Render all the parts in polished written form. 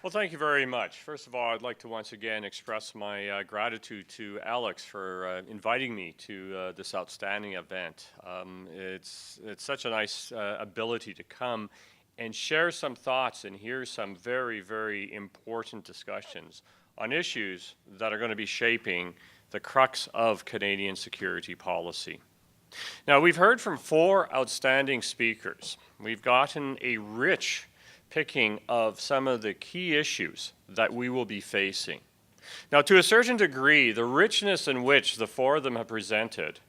Well, thank you very much. First of all, I'd like to once again express my gratitude to Alex for inviting me to this outstanding event. It's such a nice ability to come and share some thoughts and hear some very, very important discussions on issues that are going to be shaping the crux of Canadian security policy. Now, we've heard from 4 outstanding speakers. We've gotten a rich picking of some of the key issues that we will be facing. Now, to a certain degree, the richness in which the 4 of them have presented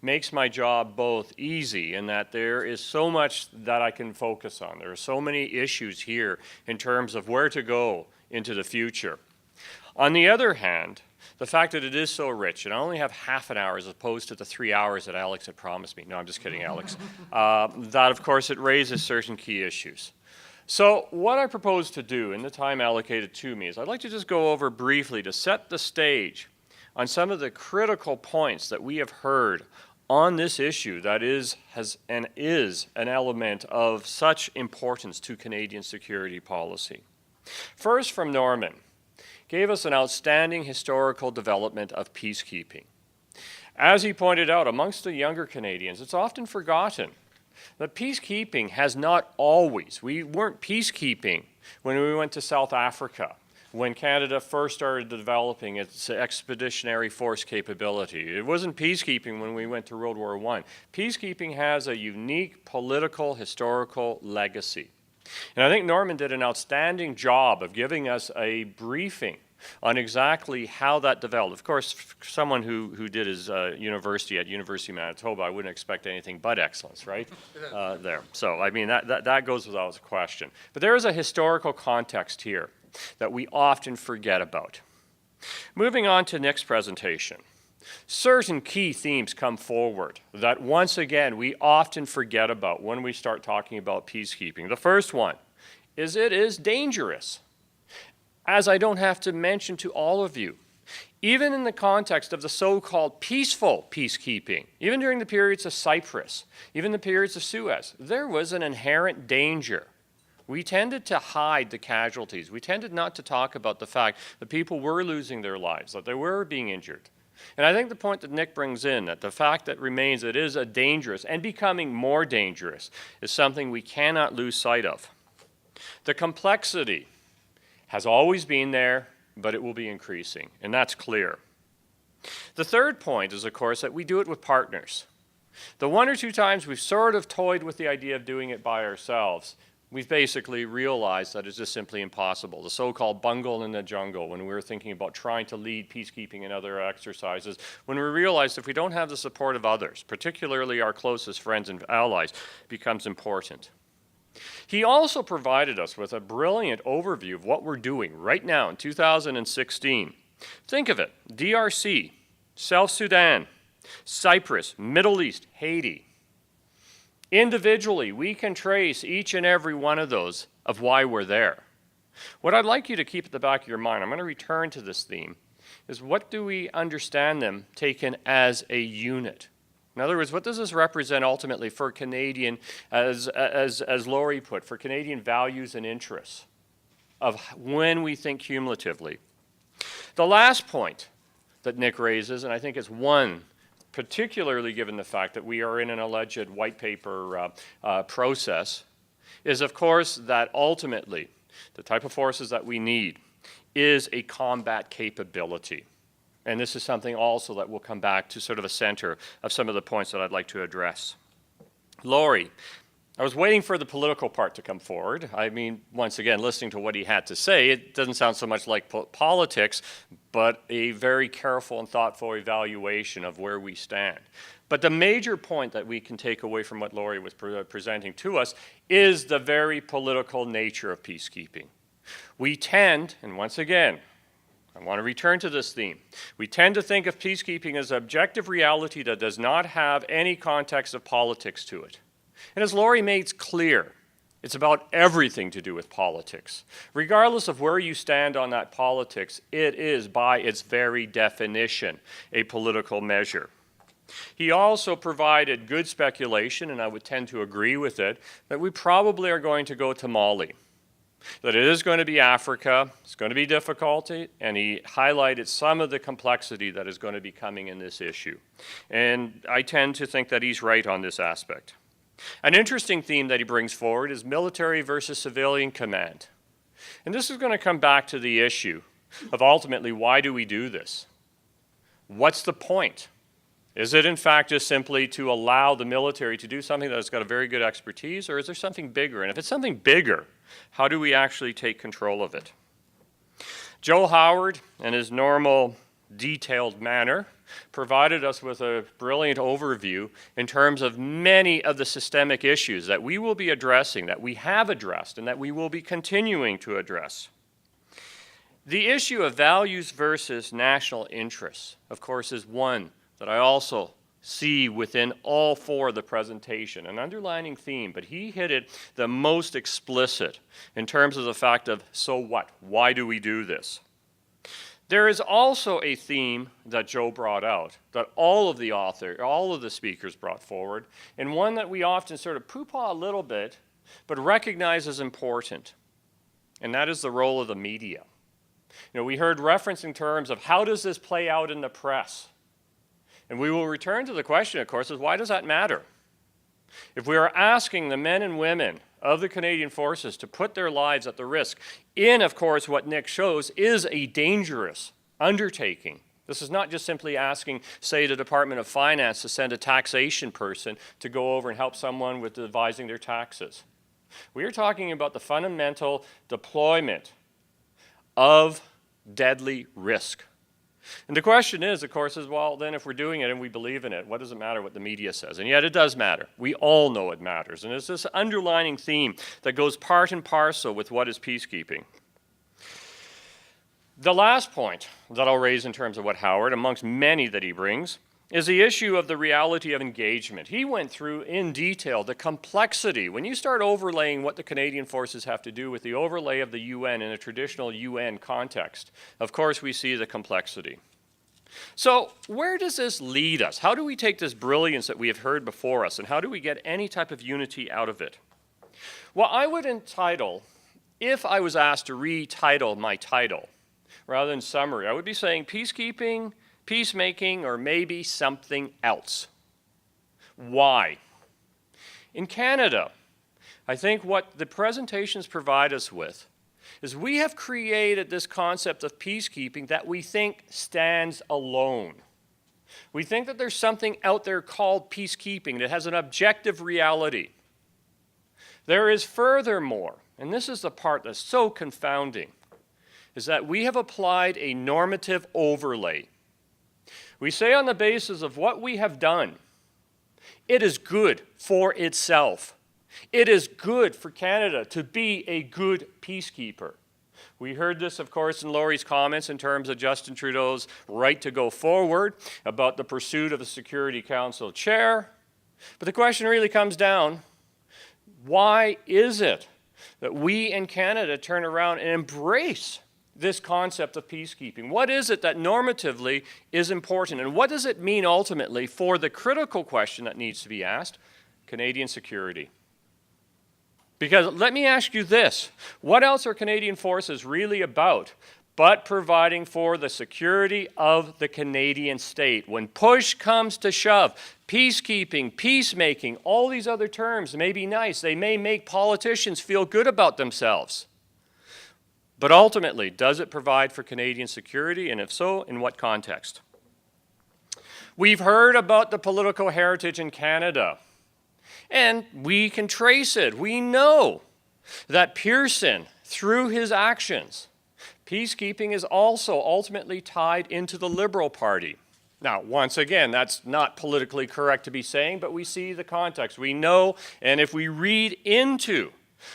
makes my job both easy in that there is so much that I can focus on. There are so many issues here in terms of where to go into the future. On the other hand, the fact that it is so rich, and I only have half an hour as opposed to the 3 hours that Alex had promised me. No, I'm just kidding, Alex. That, of course, it raises certain key issues. So what I propose to do in the time allocated to me is I'd like to just go over briefly to set the stage on some of the critical points that we have heard on this issue that is an element of such importance to Canadian security policy. First, from Norman, gave us an outstanding historical development of peacekeeping. As he pointed out, amongst the younger Canadians, it's often forgotten that peacekeeping has not always, we weren't peacekeeping when we went to South Africa, when Canada first started developing its expeditionary force capability. It wasn't peacekeeping when we went to World War I. Peacekeeping has a unique political, historical legacy. And I think Norman did an outstanding job of giving us a briefing on exactly how that developed. Of course, someone who did his university at University of Manitoba, I wouldn't expect anything but excellence, right? There. So, I mean, that goes without a question. But there is a historical context here that we often forget about. Moving on to Nick's presentation. Certain key themes come forward that, once again, we often forget about when we start talking about peacekeeping. The first one is it is dangerous. As I don't have to mention to all of you, even in the context of the so-called peaceful peacekeeping, even during the periods of Cyprus, even the periods of Suez, there was an inherent danger. We tended to hide the casualties. We tended not to talk about the fact that people were losing their lives, that they were being injured. And I think the point that Nick brings in, that the fact that remains it is a dangerous and becoming more dangerous, is something we cannot lose sight of. The complexity has always been there, but it will be increasing, and that's clear. The third point is, of course, that we do it with partners. The 1 or 2 times we've sort of toyed with the idea of doing it by ourselves, we've basically realized that it's just simply impossible. The so-called bungle in the jungle, when we were thinking about trying to lead peacekeeping and other exercises, when we realized if we don't have the support of others, particularly our closest friends and allies, becomes important. He also provided us with a brilliant overview of what we're doing right now in 2016. Think of it, DRC, South Sudan, Cyprus, Middle East, Haiti. Individually, we can trace each and every one of those of why we're there. What I'd like you to keep at the back of your mind, I'm going to return to this theme, is what do we understand them taken as a unit? In other words, what does this represent ultimately for Canadian, as Laurie put, for Canadian values and interests of when we think cumulatively? The last point that Nick raises, and I think it's one, particularly given the fact that we are in an alleged white paper process, is of course that ultimately the type of forces that we need is a combat capability. And this is something also that will come back to sort of a center of some of the points that I'd like to address. Laurie, I was waiting for the political part to come forward. I mean, once again, listening to what he had to say, it doesn't sound so much like politics, but a very careful and thoughtful evaluation of where we stand. But the major point that we can take away from what Laurie was presenting to us is the very political nature of peacekeeping. We tend, and once again, I want to return to this theme. We tend to think of peacekeeping as objective reality that does not have any context of politics to it. And as Laurie makes clear, it's about everything to do with politics. Regardless of where you stand on that politics, it is, by its very definition, a political measure. He also provided good speculation, and I would tend to agree with it, that we probably are going to go to Mali. that it is going to be Africa, it's going to be difficulty, and he highlighted some of the complexity that is going to be coming in this issue. And I tend to think that he's right on this aspect. An interesting theme that he brings forward is military versus civilian command. And this is going to come back to the issue of ultimately, why do we do this? What's the point? Is it in fact just simply to allow the military to do something that has got a very good expertise, or is there something bigger? And if it's something bigger, how do we actually take control of it? Joe Howard, in his normal detailed manner, provided us with a brilliant overview in terms of many of the systemic issues that we will be addressing, that we have addressed, and that we will be continuing to address. The issue of values versus national interests, of course, is one that I also see within all four of the presentation, an underlining theme, but he hit it the most explicit in terms of the fact of, so what? Why do we do this? There is also a theme that Joe brought out, that all of the speakers brought forward, and one that we often sort of poo-paw a little bit, but recognize as important, and that is the role of the media. You know, we heard reference in terms of how does this play out in the press? And we will return to the question, of course, is why does that matter? If we are asking the men and women of the Canadian Forces to put their lives at the risk in, of course, what Nick shows is a dangerous undertaking. This is not just simply asking, say, the Department of Finance to send a taxation person to go over and help someone with devising their taxes. We are talking about the fundamental deployment of deadly risk. And the question is, of course, is, well, then if we're doing it and we believe in it, what does it matter what the media says? And yet it does matter. We all know it matters. And it's this underlining theme that goes part and parcel with what is peacekeeping. The last point that I'll raise in terms of what Howard, amongst many that he brings, is the issue of the reality of engagement. He went through in detail the complexity. When you start overlaying what the Canadian Forces have to do with the overlay of the UN in a traditional UN context, of course we see the complexity. So where does this lead us? How do we take this brilliance that we have heard before us, and how do we get any type of unity out of it? Well, I would entitle, if I was asked to retitle my title, rather than summary, I would be saying peacekeeping, peacemaking, or maybe something else. Why? In Canada, I think what the presentations provide us with is we have created this concept of peacekeeping that we think stands alone. We think that there's something out there called peacekeeping that has an objective reality. There is furthermore, and this is the part that's so confounding, is that we have applied a normative overlay. We say on the basis of what we have done, it is good for itself. It is good for Canada to be a good peacekeeper. We heard this, of course, in Laurie's comments in terms of Justin Trudeau's right to go forward, about the pursuit of a Security Council chair. But the question really comes down, why is it that we in Canada turn around and embrace this concept of peacekeeping? What is it that normatively is important? And what does it mean ultimately for the critical question that needs to be asked, Canadian security? Because let me ask you this, what else are Canadian Forces really about but providing for the security of the Canadian state? When push comes to shove, peacekeeping, peacemaking, all these other terms may be nice. They may make politicians feel good about themselves. But ultimately, does it provide for Canadian security, and if so, in what context? We've heard about the political heritage in Canada, and we can trace it. We know that Pearson, through his actions, peacekeeping is also ultimately tied into the Liberal Party. Now, once again, that's not politically correct to be saying, but we see the context. We know, and if we read into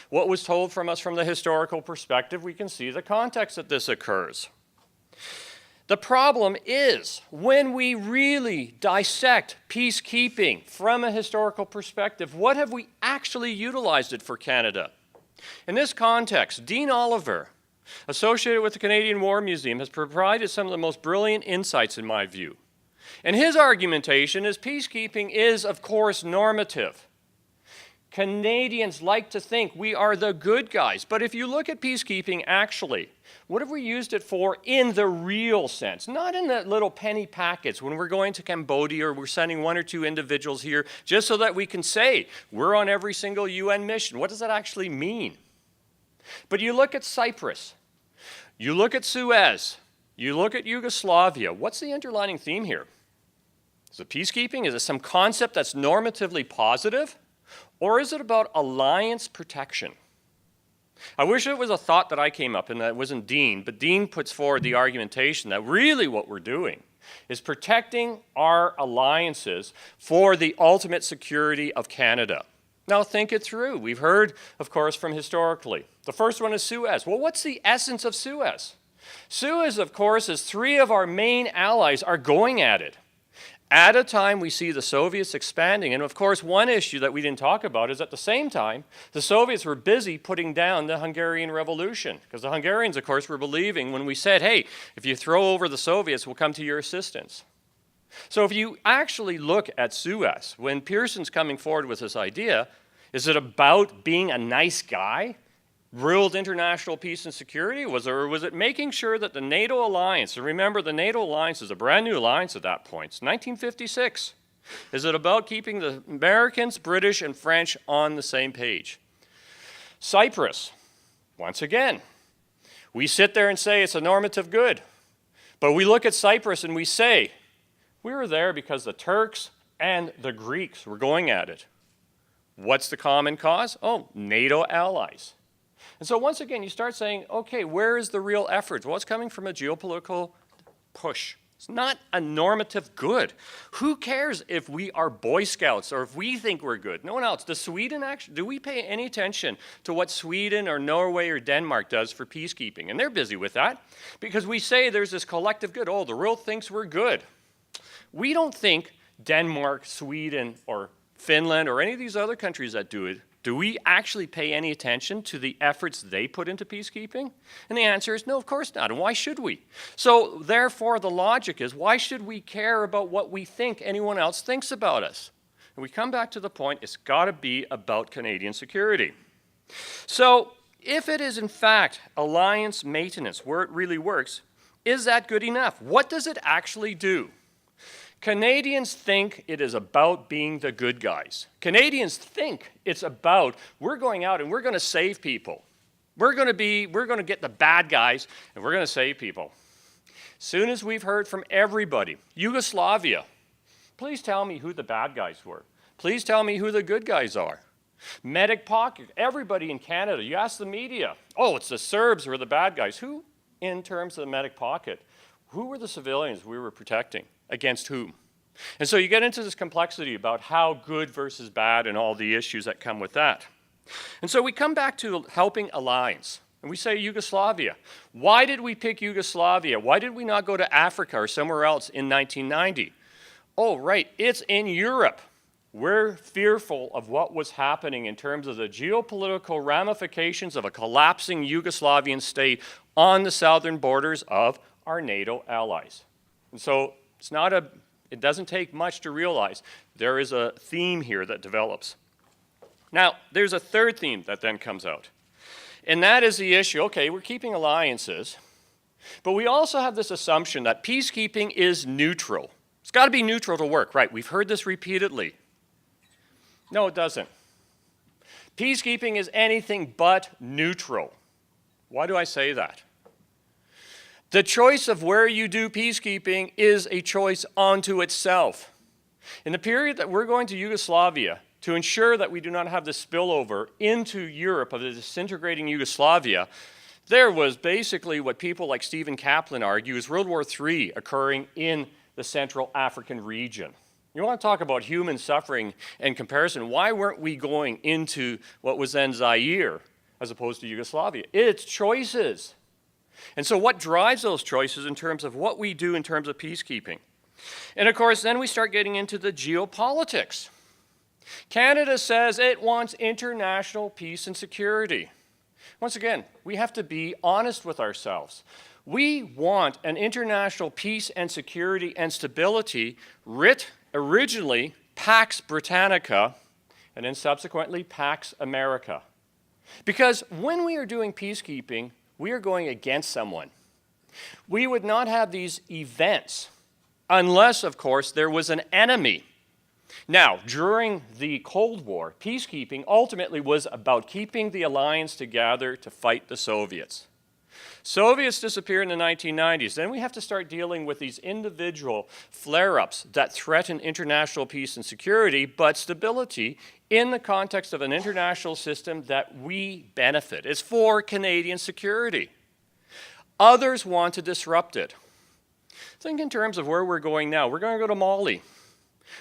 what was told from us from the historical perspective, we can see the context that this occurs. The problem is, when we really dissect peacekeeping from a historical perspective, what have we actually utilized it for Canada? In this context, Dean Oliver, associated with the Canadian War Museum, has provided some of the most brilliant insights in my view. And his argumentation is peacekeeping is, of course, normative. Canadians like to think we are the good guys. But if you look at peacekeeping, actually, what have we used it for in the real sense? Not in the little penny packets when we're going to Cambodia or we're sending 1 or 2 individuals here just so that we can say we're on every single UN mission. What does that actually mean? But you look at Cyprus, you look at Suez, you look at Yugoslavia. What's the underlying theme here? Is it peacekeeping? Is it some concept that's normatively positive? Or is it about alliance protection? I wish it was a thought that I came up and that it wasn't Dean, but Dean puts forward the argumentation that really what we're doing is protecting our alliances for the ultimate security of Canada. Now think it through. We've heard, of course, from historically. The first one is Suez. Well, what's the essence of Suez? Suez, of course, is 3 of our main allies are going at it. At a time we see the Soviets expanding, and of course one issue that we didn't talk about is at the same time the Soviets were busy putting down the Hungarian Revolution, because the Hungarians, of course, were believing when we said, hey, if you throw over the Soviets, we'll come to your assistance. So if you actually look at Suez, when Pearson's coming forward with this idea, is it about being a nice guy? Ruled international peace and security? Or was it making sure that the NATO alliance, and remember the NATO alliance is a brand new alliance at that point, it's 1956. Is it about keeping the Americans, British, and French on the same page? Cyprus, once again, we sit there and say it's a normative good, but we look at Cyprus and we say, we were there because the Turks and the Greeks were going at it. What's the common cause? Oh, NATO allies. And so once again, you start saying, okay, where is the real effort? Well, it's coming from a geopolitical push. It's not a normative good. Who cares if we are Boy Scouts or if we think we're good? No one else. Does Sweden actually, do we pay any attention to what Sweden or Norway or Denmark does for peacekeeping? And they're busy with that because we say there's this collective good. Oh, the world thinks we're good. We don't think Denmark, Sweden, or Finland, or any of these other countries that do it, do we actually pay any attention to the efforts they put into peacekeeping? And the answer is no, of course not. And why should we? So therefore, the logic is, why should we care about what we think anyone else thinks about us? And we come back to the point, it's got to be about Canadian security. So if it is in fact alliance maintenance where it really works, is that good enough? What does it actually do? Canadians think it is about being the good guys. Canadians think it's about, we're going out and we're going to save people. We're going to get the bad guys and we're going to save people. Soon as we've heard from everybody, Yugoslavia, please tell me who the bad guys were. Please tell me who the good guys are. Medic pocket, everybody in Canada, you ask the media, oh, it's the Serbs who are the bad guys. Who, in terms of the medic pocket, who were the civilians we were protecting? Against whom? And so you get into this complexity about how good versus bad and all the issues that come with that. And so we come back to helping alliance. And we say Yugoslavia. Why did we pick Yugoslavia? Why did we not go to Africa or somewhere else in 1990? Oh, right, it's in Europe. We're fearful of what was happening in terms of the geopolitical ramifications of a collapsing Yugoslavian state on the southern borders of our NATO allies. And so it doesn't take much to realize there is a theme here that develops. Now, there's a third theme that then comes out. And that is the issue, okay, we're keeping alliances, but we also have this assumption that peacekeeping is neutral. It's got to be neutral to work, right? We've heard this repeatedly. No, it doesn't. Peacekeeping is anything but neutral. Why do I say that? The choice of where you do peacekeeping is a choice unto itself. In the period that we're going to Yugoslavia, to ensure that we do not have this spillover into Europe of the disintegrating Yugoslavia, there was basically what people like Stephen Kaplan argue is World War III occurring in the Central African region. You want to talk about human suffering and comparison, why weren't we going into what was then Zaire as opposed to Yugoslavia? It's choices. And so what drives those choices in terms of what we do in terms of peacekeeping? And of course, then we start getting into the geopolitics. Canada says it wants international peace and security. Once again, we have to be honest with ourselves. We want an international peace and security and stability writ originally Pax Britannica, and then subsequently Pax America. Because when we are doing peacekeeping, we are going against someone. We would not have these events unless, of course, there was an enemy. Now, during the Cold War, peacekeeping ultimately was about keeping the alliance together to fight the Soviets. Soviets disappear in the 1990s. Then we have to start dealing with these individual flare-ups that threaten international peace and security, but stability in the context of an international system that we benefit. It's for Canadian security. Others want to disrupt it. Think in terms of where we're going now. We're going to go to Mali.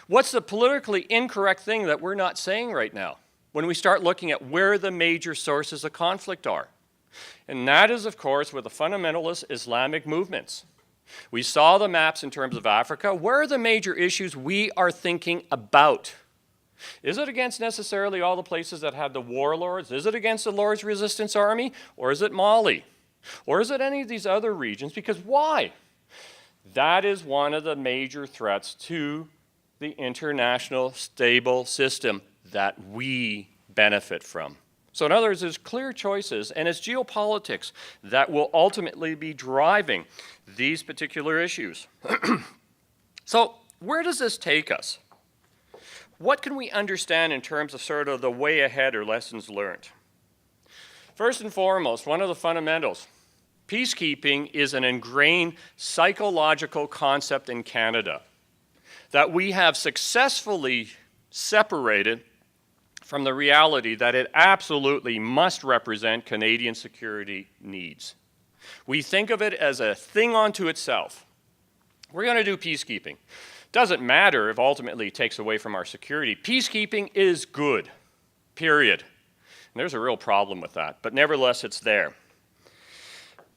What's the politically incorrect thing that we're not saying right now when we start looking at where the major sources of conflict are? And that is, of course, with the fundamentalist Islamic movements. We saw the maps in terms of Africa. Where are the major issues we are thinking about? Is it against necessarily all the places that had the warlords? Is it against the Lord's Resistance Army? Or is it Mali? Or is it any of these other regions? Because why? That is one of the major threats to the international stable system that we benefit from. So in other words, there's clear choices, and it's geopolitics that will ultimately be driving these particular issues. So where does this take us? What can we understand in terms of sort of the way ahead or lessons learned? First and foremost, one of the fundamentals, peacekeeping is an ingrained psychological concept in Canada that we have successfully separated from the reality that it absolutely must represent Canadian security needs. We think of it as a thing unto itself. We're going to do peacekeeping. Doesn't matter if ultimately it takes away from our security. Peacekeeping is good, period. And there's a real problem with that, but nevertheless it's there.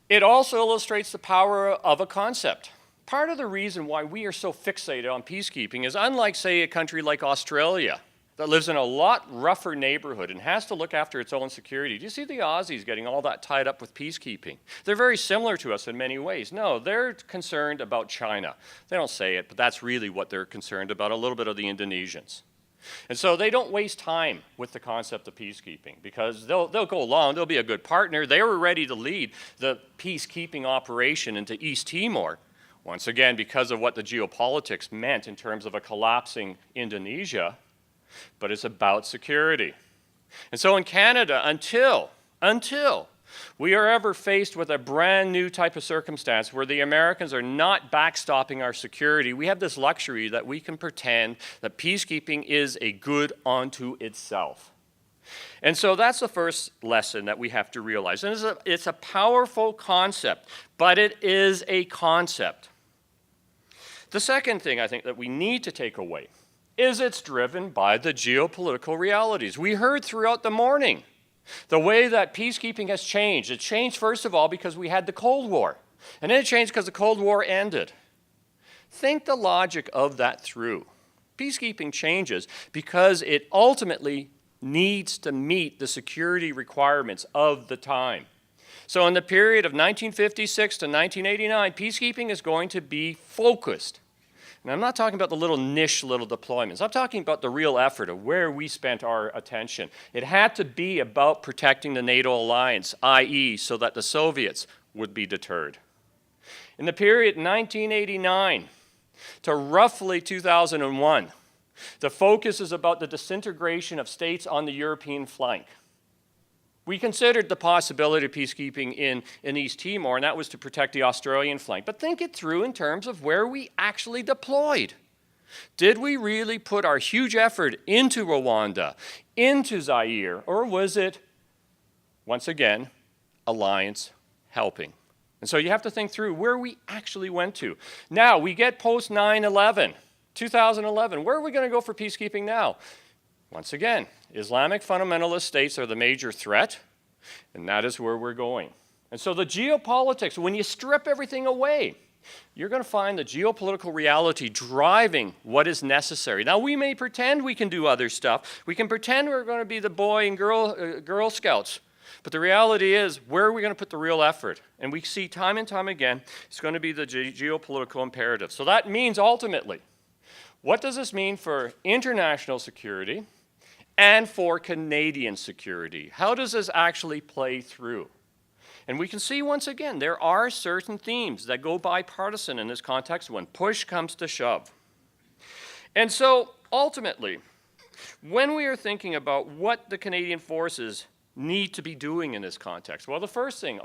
It also illustrates the power of a concept. Part of the reason why we are so fixated on peacekeeping is unlike, say, a country like Australia that lives in a lot rougher neighborhood and has to look after its own security. Do you see the Aussies getting all that tied up with peacekeeping? They're very similar to us in many ways. No, they're concerned about China. They don't say it, but that's really what they're concerned about, a little bit of the Indonesians. And so they don't waste time with the concept of peacekeeping because they'll go along, they'll be a good partner. They were ready to lead the peacekeeping operation into East Timor, once again because of what the geopolitics meant in terms of a collapsing Indonesia. But it's about security. And so in Canada, until we are ever faced with a brand new type of circumstance where the Americans are not backstopping our security, we have this luxury that we can pretend that peacekeeping is a good unto itself. And so that's the first lesson that we have to realize. And it's a powerful concept, but it is a concept. The second thing I think that we need to take away is it's driven by the geopolitical realities. We heard throughout the morning the way that peacekeeping has changed. It changed, first of all, because we had the Cold War. And then it changed because the Cold War ended. Think the logic of that through. Peacekeeping changes because it ultimately needs to meet the security requirements of the time. So in the period of 1956 to 1989, peacekeeping is going to be focused. And I'm not talking about the little niche little deployments. I'm talking about the real effort of where we spent our attention. It had to be about protecting the NATO alliance, i.e. so that the Soviets would be deterred. In the period 1989 to roughly 2001, the focus is about the disintegration of states on the European flank. We considered the possibility of peacekeeping in East Timor, and that was to protect the Australian flank. But think it through in terms of where we actually deployed. Did we really put our huge effort into Rwanda, into Zaire, or was it, once again, alliance helping? And so you have to think through where we actually went to. Now, we get post 9/11, 2011. Where are we going to go for peacekeeping now? Once again, Islamic fundamentalist states are the major threat, and that is where we're going. And so the geopolitics, when you strip everything away, you're going to find the geopolitical reality driving what is necessary. Now, we may pretend we can do other stuff. We can pretend we're going to be the boy and girl scouts. But the reality is, where are we going to put the real effort? And we see time and time again, it's going to be the geopolitical imperative. So that means ultimately, what does this mean for international security and for Canadian security. How does this actually play through? And we can see once again, there are certain themes that go bipartisan in this context when push comes to shove. And so ultimately, when we are thinking about what the Canadian forces need to be doing in this context, well, the first thing,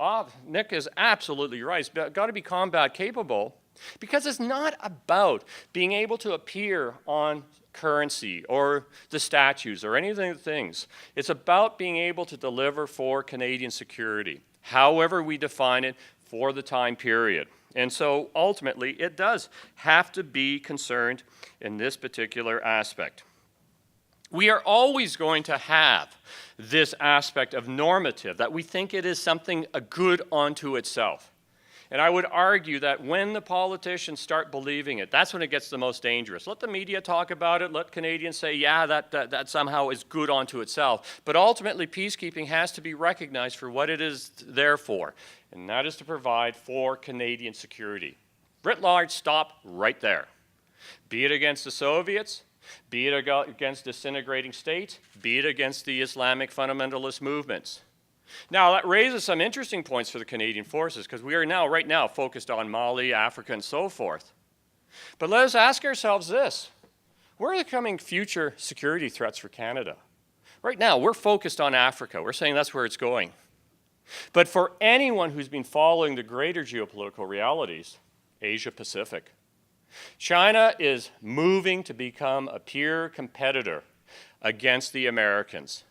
Nick is absolutely right, it's got to be combat capable, because it's not about being able to appear on currency or the statues or any of the things. It's about being able to deliver for Canadian security, however we define it for the time period. And so ultimately, it does have to be concerned in this particular aspect. We are always going to have this aspect of normative, that we think it is something a good unto itself. And I would argue that when the politicians start believing it, that's when it gets the most dangerous. Let the media talk about it, let Canadians say, yeah, that somehow is good unto itself. But ultimately, peacekeeping has to be recognized for what it is there for, and that is to provide for Canadian security. Writ large, stop right there. Be it against the Soviets, be it against disintegrating states, be it against the Islamic fundamentalist movements. Now, that raises some interesting points for the Canadian forces, because we are now, right now, focused on Mali, Africa, and so forth. But let us ask ourselves this. Where are the coming future security threats for Canada? Right now, we're focused on Africa. We're saying that's where it's going. But for anyone who's been following the greater geopolitical realities, Asia-Pacific, China is moving to become a peer competitor against the Americans.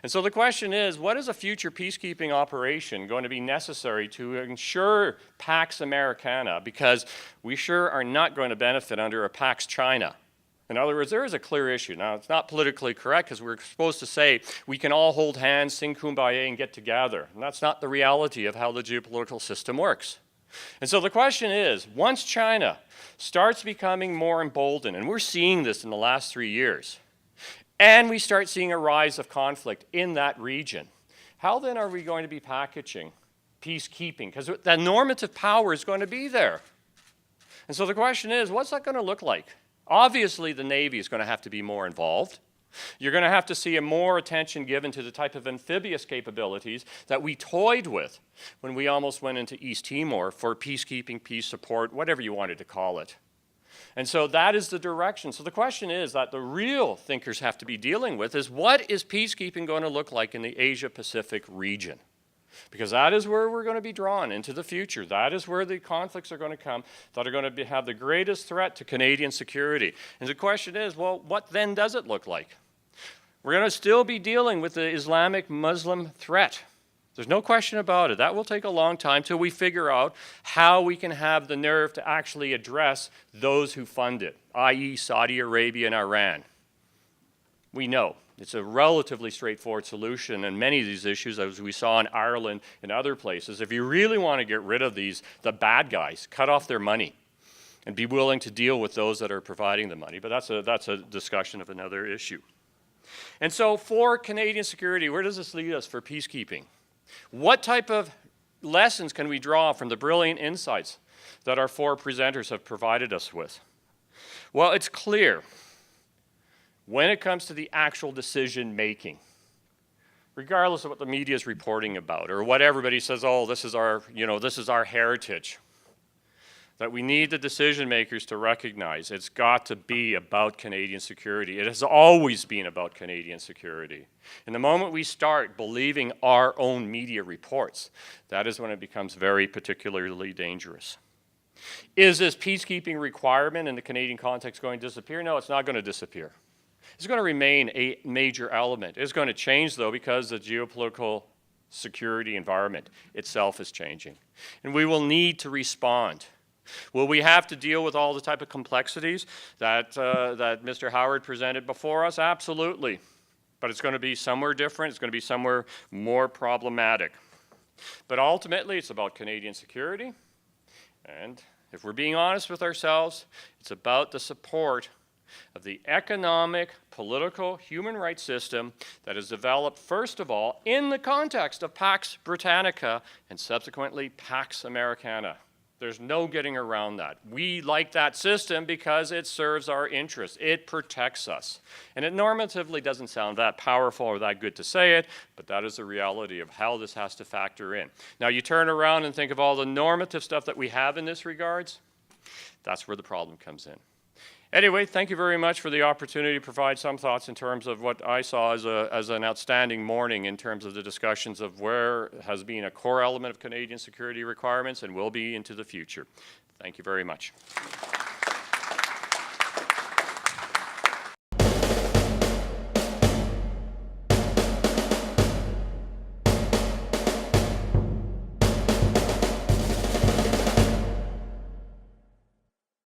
And so the question is, what is a future peacekeeping operation going to be necessary to ensure Pax Americana? Because we sure are not going to benefit under a Pax China. In other words, there is a clear issue. Now, it's not politically correct, because we're supposed to say we can all hold hands, sing Kumbaya, and get together. And that's not the reality of how the geopolitical system works. And so the question is, once China starts becoming more emboldened, and we're seeing this in the last 3 years, and we start seeing a rise of conflict in that region, how then are we going to be packaging peacekeeping? Because the normative power is going to be there. And so the question is, what's that going to look like? Obviously, the Navy is going to have to be more involved. You're going to have to see more attention given to the type of amphibious capabilities that we toyed with when we almost went into East Timor for peacekeeping, peace support, whatever you wanted to call it. And so that is the direction. So the question is that the real thinkers have to be dealing with is, what is peacekeeping going to look like in the Asia-Pacific region? Because that is where we're going to be drawn into the future. That is where the conflicts are going to come that are going to have the greatest threat to Canadian security. And the question is, well, what then does it look like? We're going to still be dealing with the Islamic Muslim threat. There's no question about it. That will take a long time till we figure out how we can have the nerve to actually address those who fund it, i.e. Saudi Arabia and Iran. We know it's a relatively straightforward solution in many of these issues, as we saw in Ireland and other places. If you really want to get rid of the bad guys, cut off their money and be willing to deal with those that are providing the money. But that's a discussion of another issue. And so for Canadian security, where does this lead us for peacekeeping? What type of lessons can we draw from the brilliant insights that our four presenters have provided us with? Well, it's clear when it comes to the actual decision making, regardless of what the media is reporting about or what everybody says, oh, this is our heritage, that we need the decision makers to recognize it's got to be about Canadian security. It has always been about Canadian security. And the moment we start believing our own media reports, that is when it becomes very particularly dangerous. Is this peacekeeping requirement in the Canadian context going to disappear? No, it's not going to disappear. It's going to remain a major element. It's going to change, though, because the geopolitical security environment itself is changing. And we will need to respond. Will we have to deal with all the type of complexities that Mr. Howard presented before us? Absolutely. But it's going to be somewhere different. It's going to be somewhere more problematic. But ultimately, it's about Canadian security. And if we're being honest with ourselves, it's about the support of the economic, political, human rights system that is developed, first of all, in the context of Pax Britannica and subsequently Pax Americana. There's no getting around that. We like that system because it serves our interests. It protects us. And it normatively doesn't sound that powerful or that good to say it, but that is the reality of how this has to factor in. Now you turn around and think of all the normative stuff that we have in this regards, that's where the problem comes in. Anyway, thank you very much for the opportunity to provide some thoughts in terms of what I saw as an outstanding morning in terms of the discussions of where has been a core element of Canadian security requirements and will be into the future. Thank you very much.